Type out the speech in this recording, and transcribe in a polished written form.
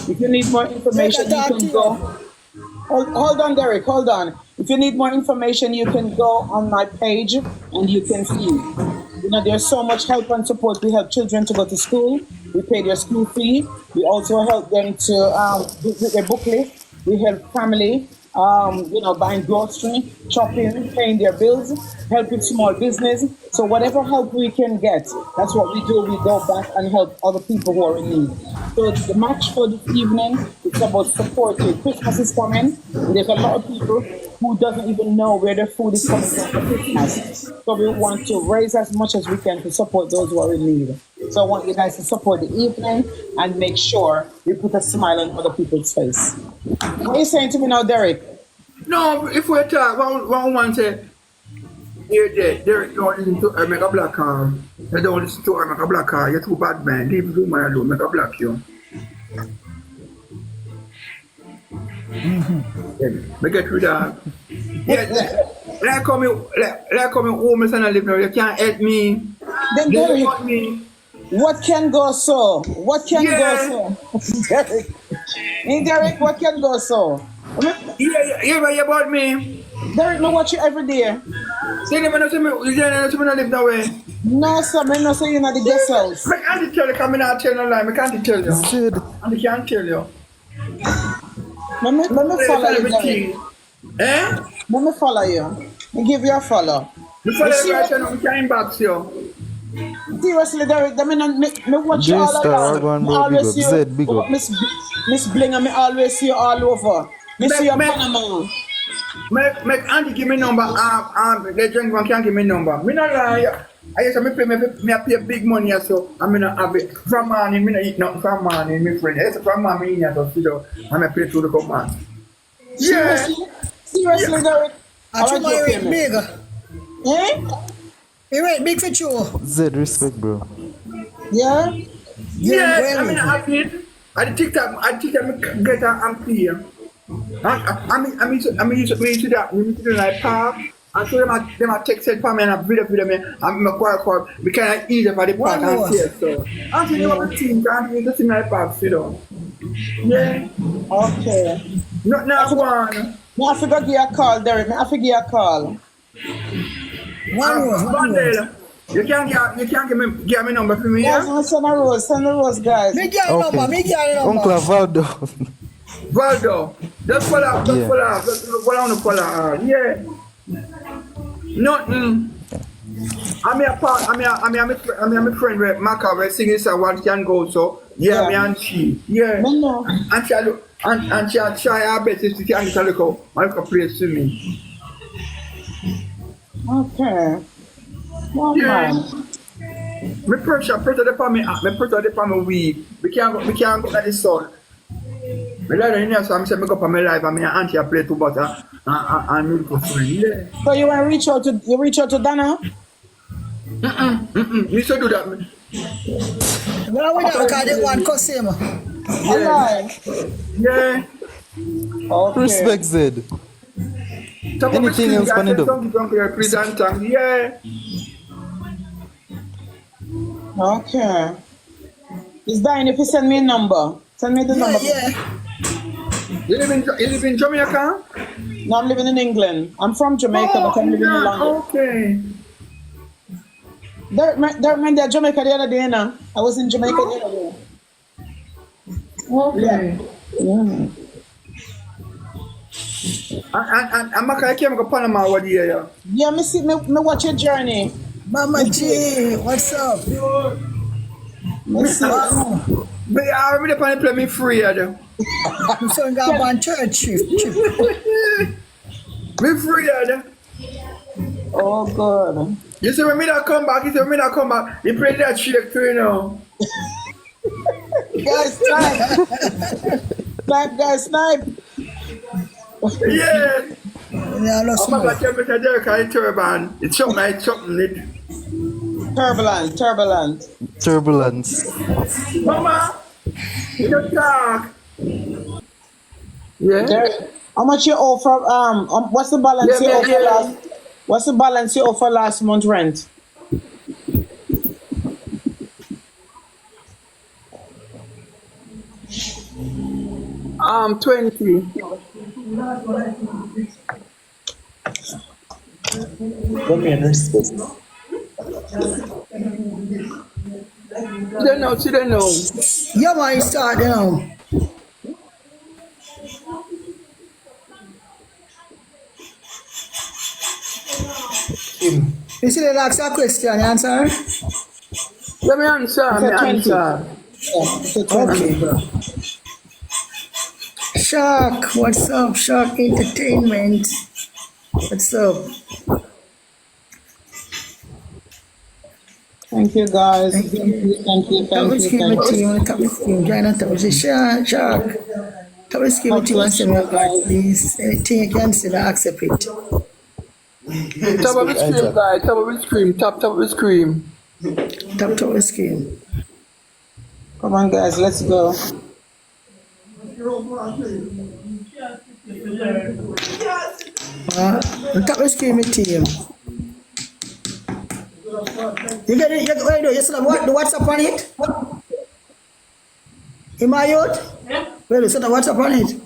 If you need more information, you can go. Hold on, Derrick. Hold on. If you need more information, you can go on my page and you can see. There's so much help and support. We help children to go to school. We pay their school fee. We also help them to with their book list. We help family, buying grocery, shopping, paying their bills, helping small business. So whatever help we can get, that's what we do. We go back and help other people who are in need. So the match for this evening is about supporting. Christmas is coming. And there's a lot of people who doesn't even know where their food is coming from for Christmas. So we want to raise as much as we can to support those who are in need. So I want you guys to support the evening and make sure we put a smile on other people's face. What are you saying to me now, Derrick? No, if we talk, one say, Derrick don't listen to her, make a black car. You don't listen to her, make a black car. You're too bad, man. Leave the man alone, make a black you. Me get rid of. Yeah, like coming home, and I live now. You can't help me. Then You Derrick, want me. what can go so? What can go so? Derrick, hey Derrick, what can go so? Yeah, about me. Derrick, me watch you every day. Say them not live that way. No, sir, me no say you in the guest house. I can't tell you, I'm not tell no lie. I can't tell you. Sid, I can't tell you. Let me follow you, Derrick. Eh? Let me follow you. Me give you a follow. You follow me right now, I can't box you. Seriously, Derrick, me watch you all J-Star, around. Wagwan, Me bro, big always up. see Zed, big you. up. Miss Bling, and me always see you all over. Me see you in Me- Panama. Make Auntie give me number. The drink one can't give me number. Me not lie. I used to pay big money so I mean not have it. From morning, me not eat nothing from morning, my friend. It's from morning, me so still I pay through the command. Yeah. Seriously, Derrick. I think my rate big. Eh? You rate big for you. Zed, respect, bro. Yeah? Yeah, I mean I have it. I think I get and pay. I mean, you to that. We meet to like park. And so them a text it for me and a video me. I'm a call. We can't eat for the park and see it. So I think you want to think. I think you see my park, you know. Yeah. Okay. Not one. Me have to go give you a call, Derrick. Me have to give you a call. One rose. Bundle. You can't give me number for me, Guys, yeah? send a rose, guys. Me get your number. Me get your number. Uncle Valdo. Valdo. Just follow up. Just follow up. Yeah. Nothing. I'm a friend with Maka. We're singing so one can go so. Yeah, me and she. Yeah. No. And she look. And she try her best to get a look out place to me. Okay. One Yeah. man. Me pressure the me weed. We can't go at the sun. Me like in here, so I'm saying me go for my life and me and auntie play too but and milk for free. Yeah. So you want to reach out to Dana? Me should do that. Well, we don't call it one customer. Alright. Yeah. Okay. Respect, Zed. Anything else can you do? Yeah. Okay. Is Diane if you send me a number? Send me the number. Yeah. You live in Jamaica? No, I'm living in England. I'm from Jamaica, but I'm living in London. Okay. They're Jamaica the other day now. I was in Jamaica the other day. Okay. Yeah. And I came to Panama what year? Yeah, me watch your journey. Mama G, what's up? Me see. But I already plan to play me free. My son got one church trip. Me free. Oh God. You see when me not come back, he play that shit too, you know. Guys, snipe. Yeah. Yeah, I lost I'm my. about to tell Mr. Derrick I turban. It's something. Turbulence. Mama, you don't talk. Yeah. Derrick, how much you owe for what's the balance you owe for last? What's the balance you owe for last month rent? 20. Come here, respect. She don't know. Yeah, man, start now. Him. You see, they ask a question, you answer? Let me answer, It's me a 20. answer. Yeah, it's a 20. Okay. Shark, what's up? Shark Entertainment. What's up? Thank you, guys. Thank Thank you. you, thank you, Top of thank the you, screen thank with you. team, top of the screen, join on top of the shark. Top of the screen with God you and bless send me a you, card, guys. please. Anything you can say, I accept it. Top of Respect, the screen, Isaac. guys. Top of the screen. Top of the screen. Top of the screen. Come on, guys, let's go. On top of the screen with team. You get it? What do you still have what, the WhatsApp on it? In my youth? Well, you said the WhatsApp on it?